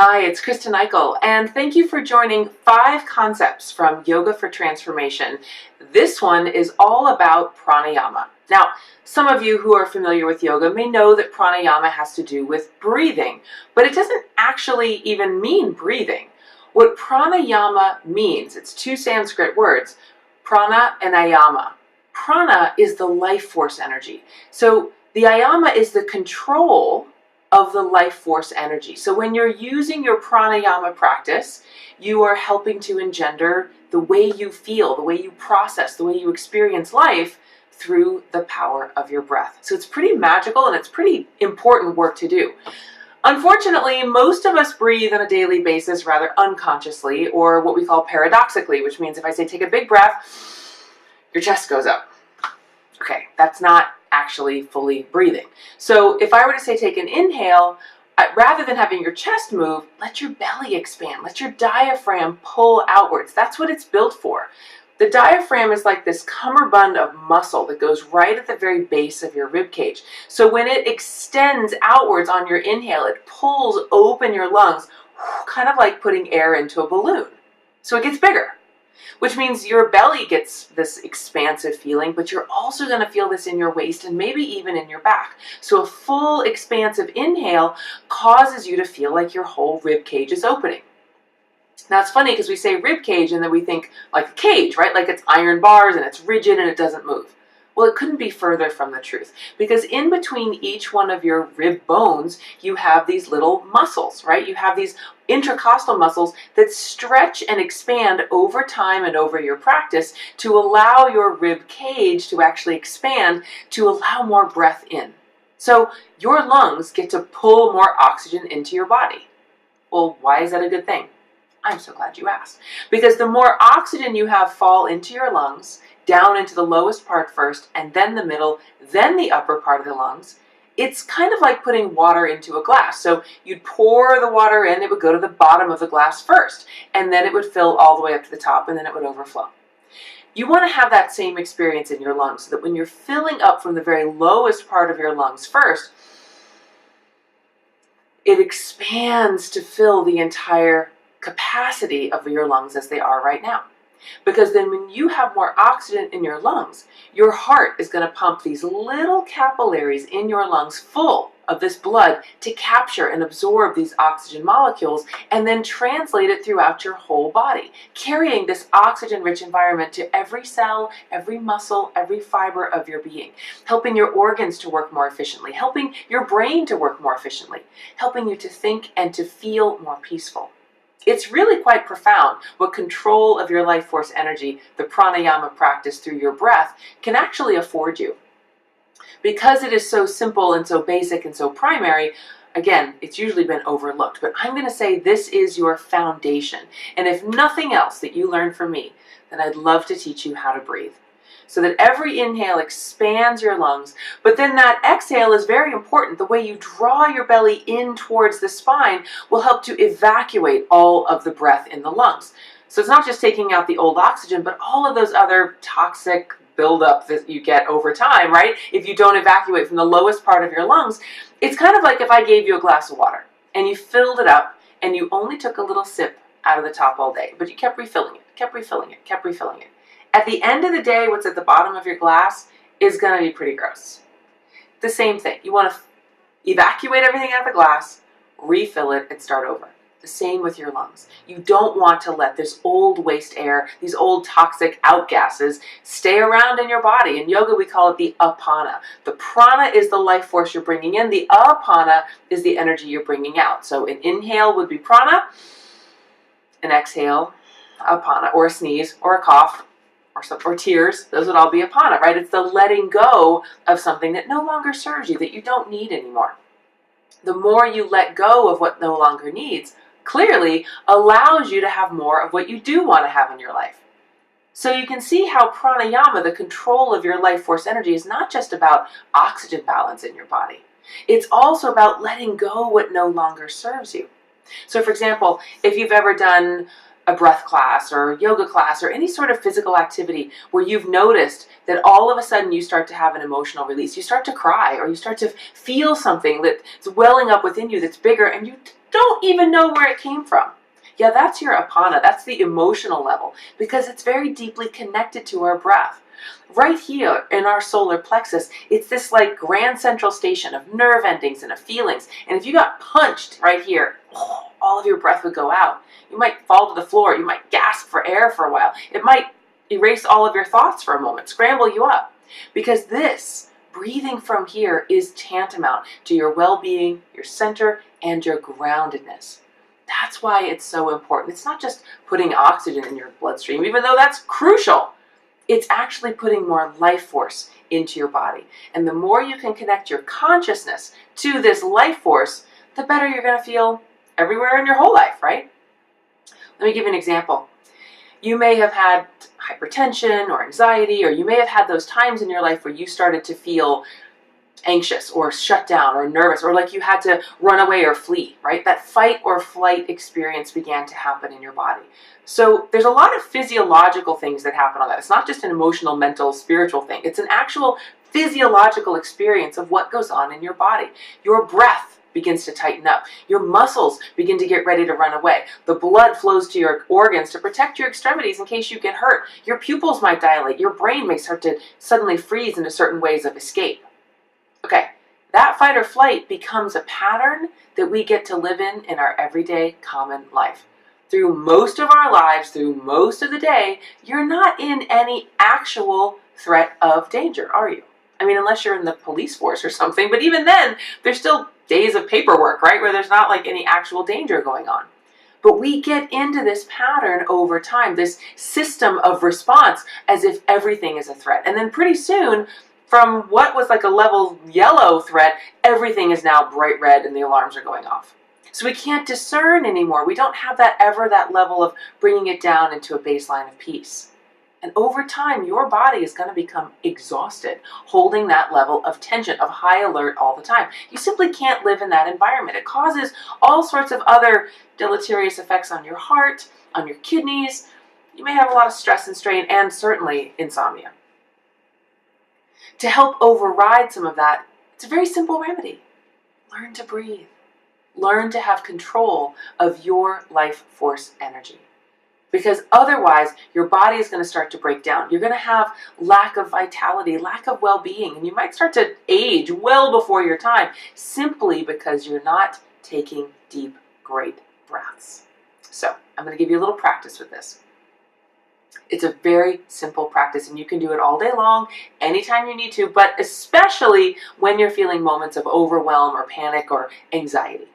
Hi, it's Kristen Eykel, and thank you for joining 5 concepts from Yoga for Transformation. This one is all about pranayama. Now, some of you who are familiar with yoga may know that pranayama has to do with breathing, but it doesn't actually even mean breathing. What pranayama means, it's 2 Sanskrit words, prana and ayama. Prana is the life force energy. So the ayama is the control of the life force energy. So when you're using your pranayama practice, you are helping to engender the way you feel, the way you process, the way you experience life through the power of your breath. So it's pretty magical and it's pretty important work to do. Unfortunately, most of us breathe on a daily basis rather unconsciously, or what we call paradoxically, which means if I say take a big breath, your chest goes up. Okay, that's not actually fully breathing. So if I were to say take an inhale, rather than having your chest move, let your belly expand, let your diaphragm pull outwards. That's what it's built for. The diaphragm is like this cummerbund of muscle that goes right at the very base of your rib cage. So when it extends outwards on your inhale, it pulls open your lungs, kind of like putting air into a balloon. So it gets bigger, which means your belly gets this expansive feeling, but you're also going to feel this in your waist and maybe even in your back. So a full expansive inhale causes you to feel like your whole rib cage is opening. Now it's funny because we say rib cage and then we think like a cage, right? Like it's iron bars and it's rigid and it doesn't move. Well, it couldn't be further from the truth, because in between each one of your rib bones, you have these little muscles, right? You have these intercostal muscles that stretch and expand over time and over your practice to allow your rib cage to actually expand to allow more breath in. So your lungs get to pull more oxygen into your body. Well, why is that a good thing? I'm so glad you asked. Because the more oxygen you have fall into your lungs, down into the lowest part first, and then the middle, then the upper part of the lungs, it's kind of like putting water into a glass. So you'd pour the water in, it would go to the bottom of the glass first, and then it would fill all the way up to the top, and then it would overflow. You want to have that same experience in your lungs, so that when you're filling up from the very lowest part of your lungs first, it expands to fill the entire capacity of your lungs as they are right now. Because then when you have more oxygen in your lungs, your heart is going to pump these little capillaries in your lungs full of this blood to capture and absorb these oxygen molecules and then translate it throughout your whole body, carrying this oxygen-rich environment to every cell, every muscle, every fiber of your being, helping your organs to work more efficiently, helping your brain to work more efficiently, helping you to think and to feel more peaceful. It's really quite profound what control of your life force energy, the pranayama practice through your breath, can actually afford you. Because it is so simple and so basic and so primary, again, it's usually been overlooked. But I'm going to say this is your foundation. And if nothing else that you learn from me, then I'd love to teach you how to breathe. So that every inhale expands your lungs, but then that exhale is very important. The way you draw your belly in towards the spine will help to evacuate all of the breath in the lungs. So it's not just taking out the old oxygen, but all of those other toxic buildup that you get over time, right? If you don't evacuate from the lowest part of your lungs, it's kind of like if I gave you a glass of water and you filled it up and you only took a little sip out of the top all day, but you kept refilling it, kept refilling it, kept refilling it. At the end of the day, what's at the bottom of your glass is going to be pretty gross. The same thing. You want to evacuate everything out of the glass, refill it, and start over. The same with your lungs. You don't want to let this old waste air, these old toxic outgases, stay around in your body. In yoga, we call it the APANA. The prana is the life force you're bringing in. The APANA is the energy you're bringing out. So an inhale would be prana, an exhale, APANA, or a sneeze, or a cough, or tears. Those would all be APANA, right? It's the letting go of something that no longer serves you, that you don't need anymore. The more you let go of what no longer needs, clearly allows you to have more of what you do want to have in your life. So you can see how pranayama, the control of your life force energy, is not just about oxygen balance in your body. It's also about letting go what no longer serves you. So for example, if you've ever done a breath class or yoga class or any sort of physical activity where you've noticed that all of a sudden you start to have an emotional release, you start to cry or you start to feel something that's welling up within you that's bigger, and you don't even know where it came from. Yeah, that's your APANA. That's the emotional level, because it's very deeply connected to our breath. Right here in our solar plexus, it's this like grand central station of nerve endings and of feelings. And if you got punched right here, all of your breath would go out. You might fall to the floor. You might gasp for air for a while. It might erase all of your thoughts for a moment, scramble you up. Because this, breathing from here, is tantamount to your well-being, your center, and your groundedness. That's why it's so important. It's not just putting oxygen in your bloodstream, even though that's crucial. It's actually putting more life force into your body. And the more you can connect your consciousness to this life force, the better you're going to feel everywhere in your whole life, right? Let me give you an example. You may have had hypertension or anxiety, or you may have had those times in your life where you started to feel anxious or shut down or nervous, or like you had to run away or flee, right? That fight or flight experience began to happen in your body. So there's a lot of physiological things that happen on that. It's not just an emotional, mental, spiritual thing. It's an actual physiological experience of what goes on in your body. Your breath begins to tighten up. Your muscles begin to get ready to run away. The blood flows to your organs to protect your extremities in case you get hurt. Your pupils might dilate. Your brain may start to suddenly freeze into certain ways of escape. Okay, that fight or flight becomes a pattern that we get to live in our everyday common life. Through most of our lives, through most of the day, you're not in any actual threat of danger, are you? I mean, unless you're in the police force or something, but even then, there's still days of paperwork, right, where there's not like any actual danger going on. But we get into this pattern over time, this system of response as if everything is a threat. And then pretty soon, from what was like a level yellow threat, everything is now bright red and the alarms are going off. So we can't discern anymore. We don't have that level of bringing it down into a baseline of peace. And over time, your body is going to become exhausted, holding that level of tension, of high alert all the time. You simply can't live in that environment. It causes all sorts of other deleterious effects on your heart, on your kidneys. You may have a lot of stress and strain, and certainly insomnia. To help override some of that, it's a very simple remedy. Learn to breathe. Learn to have control of your life force energy. Because otherwise, your body is going to start to break down. You're going to have lack of vitality, lack of well-being, and you might start to age well before your time simply because you're not taking deep, great breaths. So I'm going to give you a little practice with this. It's a very simple practice, and you can do it all day long, anytime you need to, but especially when you're feeling moments of overwhelm or panic or anxiety.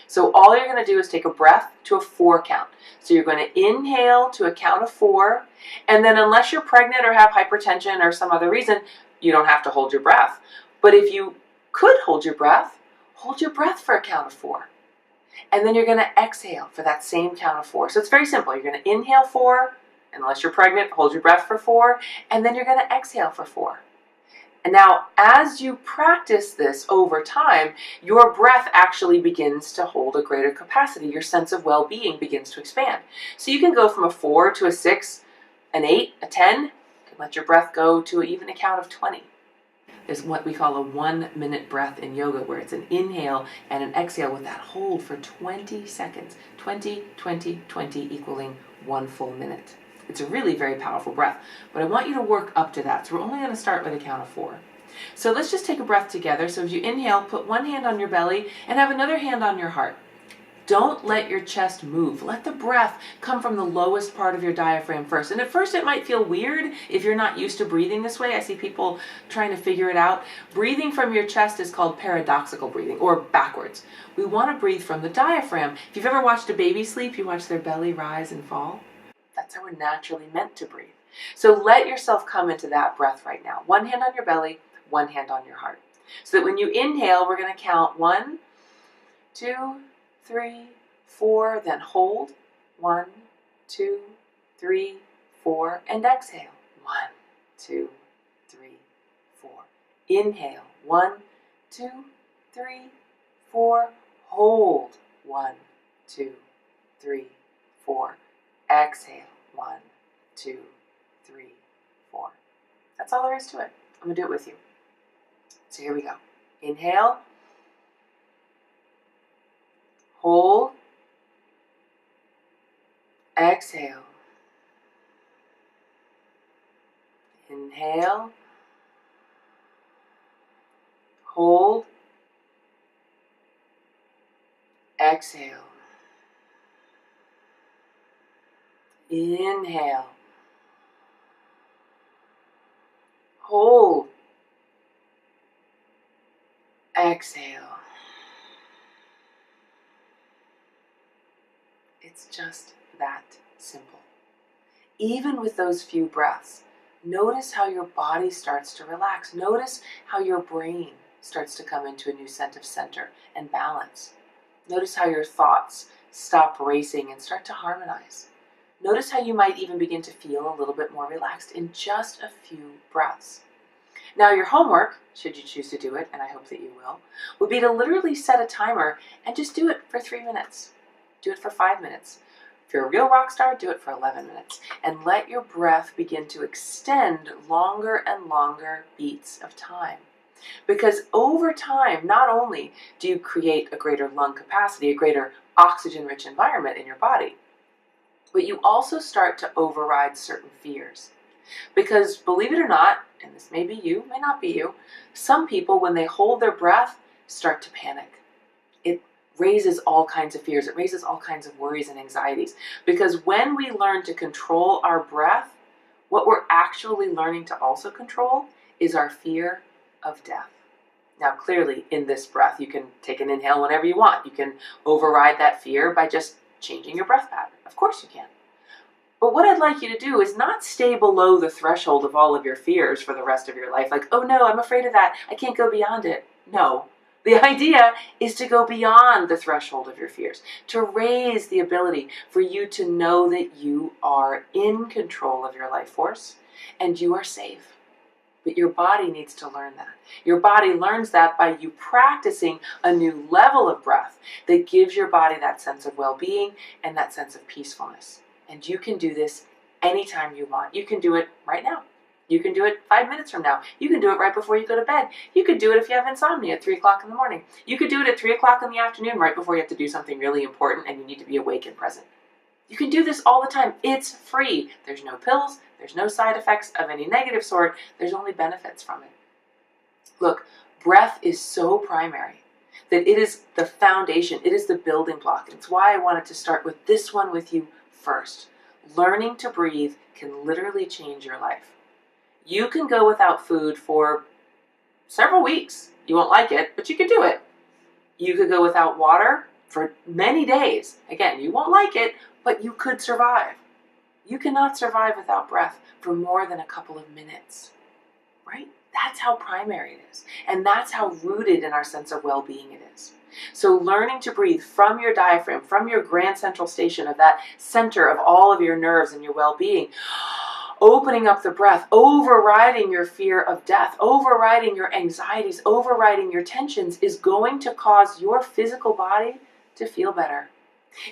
So all you're going to do is take a breath to a 4 count. So you're going to inhale to a count of 4, and then unless you're pregnant or have hypertension or some other reason, you don't have to hold your breath. But if you could hold your breath for a count of 4. And then you're going to exhale for that same count of 4. So it's very simple. You're going to inhale 4, unless you're pregnant, hold your breath for 4, and then you're going to exhale for 4. And now, as you practice this over time, your breath actually begins to hold a greater capacity. Your sense of well-being begins to expand. So you can go from a 4 to a 6, an 8, a 10. You can let your breath go to even a count of 20. There's what we call a 1-minute breath in yoga, where it's an inhale and an exhale with that hold for 20 seconds. 20, 20, 20 equaling 1 full minute. It's a really very powerful breath, but I want you to work up to that. So we're only going to start with a count of 4. So let's just take a breath together. So as you inhale, put one hand on your belly and have another hand on your heart. Don't let your chest move. Let the breath come from the lowest part of your diaphragm first. And at first it might feel weird if you're not used to breathing this way. I see people trying to figure it out. Breathing from your chest is called paradoxical breathing, or backwards. We want to breathe from the diaphragm. If you've ever watched a baby sleep, you watch their belly rise and fall. That's how we're naturally meant to breathe. So let yourself come into that breath right now. One hand on your belly, one hand on your heart. So that when you inhale, we're going to count 1, 2, 3, 4, then hold. 1, 2, 3, 4, and exhale. 1, 2, 3, 4. Inhale. 1, 2, 3, 4. Hold. 1, 2, 3, 4. Exhale. 1, 2, 3, 4. That's all there is to it. I'm going to do it with you. So here we go. Inhale. Hold. Exhale. Inhale. Hold. Exhale. Inhale. Hold. Exhale. It's just that simple. Even with those few breaths, notice how your body starts to relax. Notice how your brain starts to come into a new sense of center and balance. Notice how your thoughts stop racing and start to harmonize. Notice how you might even begin to feel a little bit more relaxed in just a few breaths. Now your homework, should you choose to do it, and I hope that you will, would be to literally set a timer and just do it for 3 minutes. Do it for 5 minutes. If you're a real rock star, do it for 11 minutes. And let your breath begin to extend longer and longer beats of time. Because over time, not only do you create a greater lung capacity, a greater oxygen-rich environment in your body, but you also start to override certain fears. Because believe it or not, and this may be you, may not be you, some people, when they hold their breath, start to panic. It raises all kinds of fears. It raises all kinds of worries and anxieties. Because when we learn to control our breath, what we're actually learning to also control is our fear of death. Now, clearly, in this breath, you can take an inhale whenever you want. You can override that fear by just changing your breath pattern. Of course you can. But what I'd like you to do is not stay below the threshold of all of your fears for the rest of your life. Like, oh no, I'm afraid of that. I can't go beyond it. No. The idea is to go beyond the threshold of your fears, to raise the ability for you to know that you are in control of your life force and you are safe. But your body needs to learn that. Your body learns that by you practicing a new level of breath that gives your body that sense of well-being and that sense of peacefulness. And you can do this anytime you want. You can do it right now. You can do it 5 minutes from now. You can do it right before you go to bed. You could do it if you have insomnia at 3 o'clock in the morning. You could do it at 3 o'clock in the afternoon right before you have to do something really important and you need to be awake and present. You can do this all the time. It's free. There's no pills. There's no side effects of any negative sort. There's only benefits from it. Look, breath is so primary that it is the foundation. It is the building block. It's why I wanted to start with this one with you first. Learning to breathe can literally change your life. You can go without food for several weeks. You won't like it, but you could do it. You could go without water for many days. Again, you won't like it, but you could survive. You cannot survive without breath for more than a couple of minutes, right? That's how primary it is. And that's how rooted in our sense of well-being it is. So learning to breathe from your diaphragm, from your grand central station of that center of all of your nerves and your well-being, opening up the breath, overriding your fear of death, overriding your anxieties, overriding your tensions is going to cause your physical body to feel better.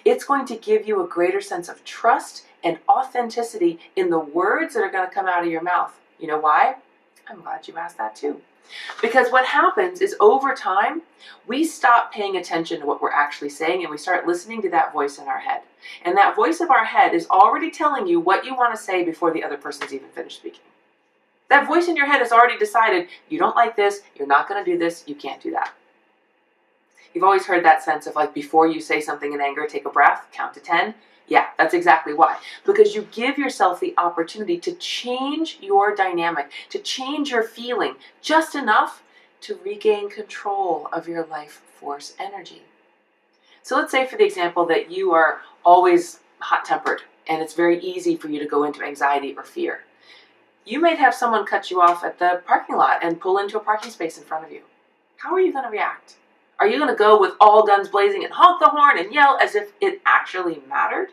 It's going to give you a greater sense of trust and authenticity in the words that are going to come out of your mouth. You know why? I'm glad you asked that too. Because what happens is over time, we stop paying attention to what we're actually saying and we start listening to that voice in our head. And that voice of our head is already telling you what you want to say before the other person's even finished speaking. That voice in your head has already decided, you don't like this, you're not going to do this, you can't do that. You've always heard that sense of like, before you say something in anger, take a breath, count to 10. Yeah, that's exactly why. Because you give yourself the opportunity to change your dynamic, to change your feeling just enough to regain control of your life force energy. So let's say for the example that you are always hot-tempered and it's very easy for you to go into anxiety or fear. You might have someone cut you off at the parking lot and pull into a parking space in front of you. How are you going to react? Are you going to go with all guns blazing and honk the horn and yell as if it actually mattered?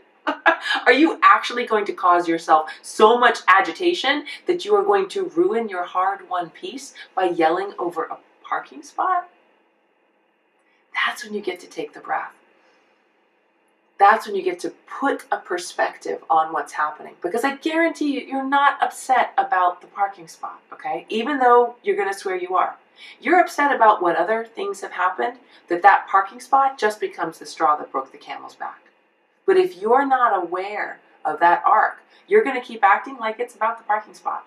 Are you actually going to cause yourself so much agitation that you are going to ruin your hard-won peace by yelling over a parking spot? That's when you get to take the breath. That's when you get to put a perspective on what's happening. Because I guarantee you, you're not upset about the parking spot, okay? Even though you're going to swear you are. You're upset about what other things have happened, that parking spot just becomes the straw that broke the camel's back. But if you're not aware of that arc, you're going to keep acting like it's about the parking spot.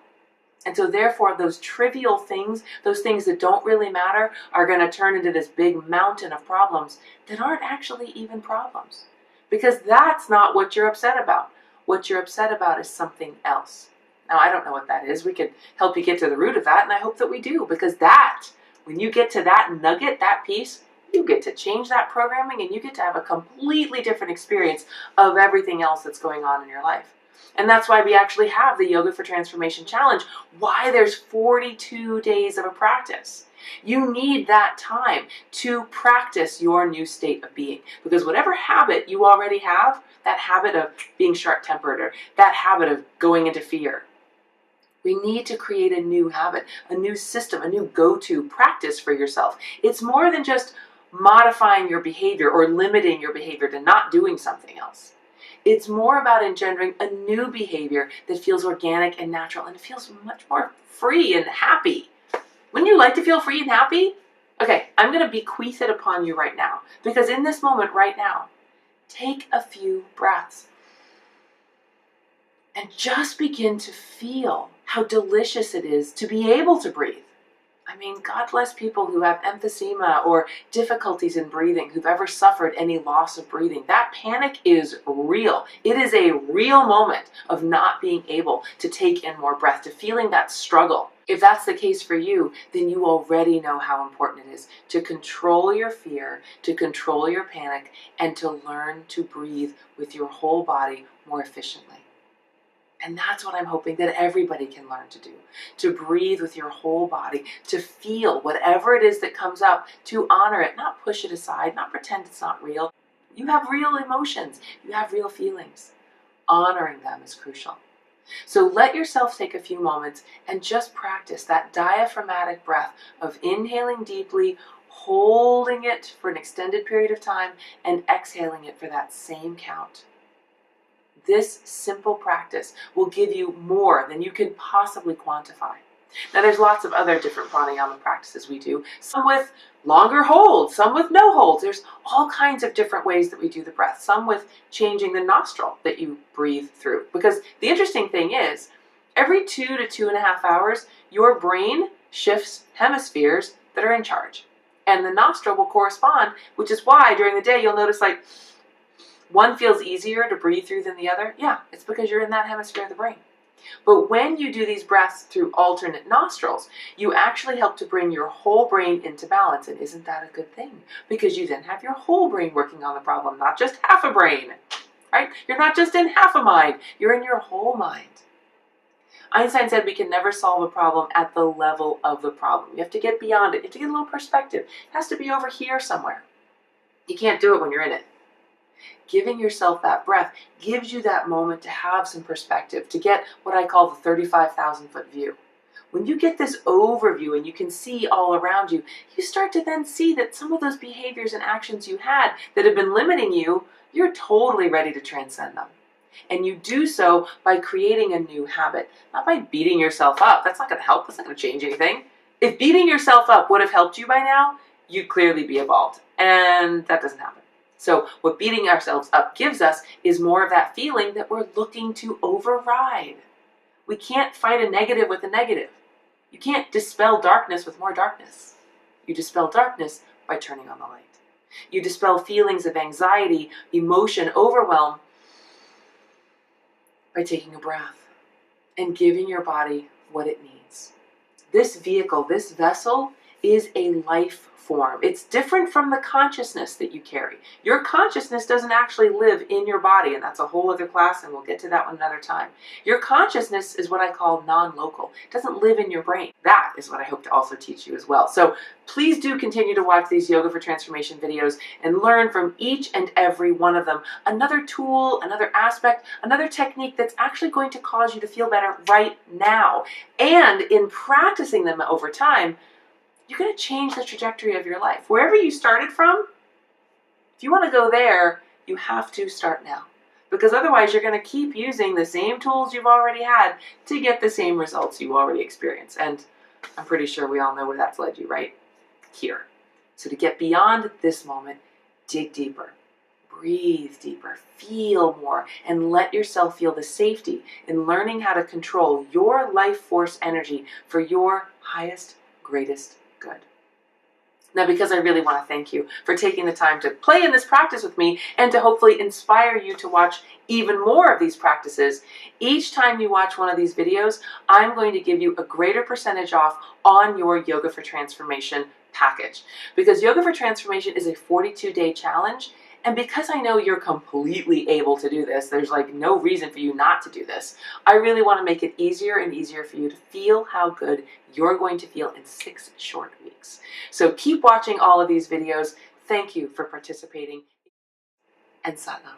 And so therefore, those trivial things, those things that don't really matter, are going to turn into this big mountain of problems that aren't actually even problems. Because that's not what you're upset about. What you're upset about is something else. Now, I don't know what that is. We could help you get to the root of that, and I hope that we do. Because that, when you get to that nugget, that piece, you get to change that programming, and you get to have a completely different experience of everything else that's going on in your life. And that's why we actually have the Yoga for Transformation Challenge, why there's 42 days of a practice. You need that time to practice your new state of being. Because whatever habit you already have, that habit of being short-tempered or that habit of going into fear, we need to create a new habit, a new system, a new go-to practice for yourself. It's more than just modifying your behavior or limiting your behavior to not doing something else. It's more about engendering a new behavior that feels organic and natural, and it feels much more free and happy. Wouldn't you like to feel free and happy? Okay, I'm going to bequeath it upon you right now, because in this moment right now, take a few breaths and just begin to feel how delicious it is to be able to breathe. I mean, God bless people who have emphysema or difficulties in breathing, who've ever suffered any loss of breathing. That panic is real. It is a real moment of not being able to take in more breath, to feeling that struggle. If that's the case for you, then you already know how important it is to control your fear, to control your panic, and to learn to breathe with your whole body more efficiently. And that's what I'm hoping that everybody can learn to do, to breathe with your whole body, to feel whatever it is that comes up, to honor it, not push it aside, not pretend it's not real. You have real emotions, you have real feelings. Honoring them is crucial. So let yourself take a few moments and just practice that diaphragmatic breath of inhaling deeply, holding it for an extended period of time, and exhaling it for that same count. This simple practice will give you more than you can possibly quantify. Now, there's lots of other different pranayama practices we do, some with longer holds, some with no holds. There's all kinds of different ways that we do the breath, some with changing the nostril that you breathe through. Because the interesting thing is, every 2 to 2.5 hours, your brain shifts hemispheres that are in charge. And the nostril will correspond, which is why during the day you'll notice like, one feels easier to breathe through than the other. Yeah, it's because you're in that hemisphere of the brain. But when you do these breaths through alternate nostrils, you actually help to bring your whole brain into balance. And isn't that a good thing? Because you then have your whole brain working on the problem, not just half a brain, right? You're not just in half a mind, you're in your whole mind. Einstein said we can never solve a problem at the level of the problem. You have to get beyond it. You have to get a little perspective. It has to be over here somewhere. You can't do it when you're in it. Giving yourself that breath gives you that moment to have some perspective, to get what I call the 35,000-foot view. When you get this overview and you can see all around you, you start to then see that some of those behaviors and actions you had that have been limiting you, you're totally ready to transcend them. And you do so by creating a new habit, not by beating yourself up. That's not going to help. That's not going to change anything. If beating yourself up would have helped you by now, you'd clearly be evolved. And that doesn't happen. So what beating ourselves up gives us is more of that feeling that we're looking to override. We can't fight a negative with a negative. You can't dispel darkness with more darkness. You dispel darkness by turning on the light. You dispel feelings of anxiety, emotion, overwhelm by taking a breath and giving your body what it needs. This vehicle, this vessel, is a life form. It's different from the consciousness that you carry. Your consciousness doesn't actually live in your body, and that's a whole other class, and we'll get to that one another time. Your consciousness is what I call non-local. It doesn't live in your brain. That is what I hope to also teach you as well. So please do continue to watch these Yoga for Transformation videos and learn from each and every one of them another tool, another aspect, another technique that's actually going to cause you to feel better right now. And in practicing them over time, you're going to change the trajectory of your life. Wherever you started from, if you want to go there, you have to start now. Because otherwise you're going to keep using the same tools you've already had to get the same results you already experienced. And I'm pretty sure we all know where that's led you, right? Here. So to get beyond this moment, dig deeper, breathe deeper, feel more, and let yourself feel the safety in learning how to control your life force energy for your highest, greatest good. Now, because I really want to thank you for taking the time to play in this practice with me and to hopefully inspire you to watch even more of these practices, each time you watch one of these videos, I'm going to give you a greater percentage off on your Yoga for Transformation package. Because Yoga for Transformation is a 42-day challenge, and because I know you're completely able to do this, there's like no reason for you not to do this, I really want to make it easier and easier for you to feel how good you're going to feel in 6 short weeks. So keep watching all of these videos. Thank you for participating, and Sat Nam.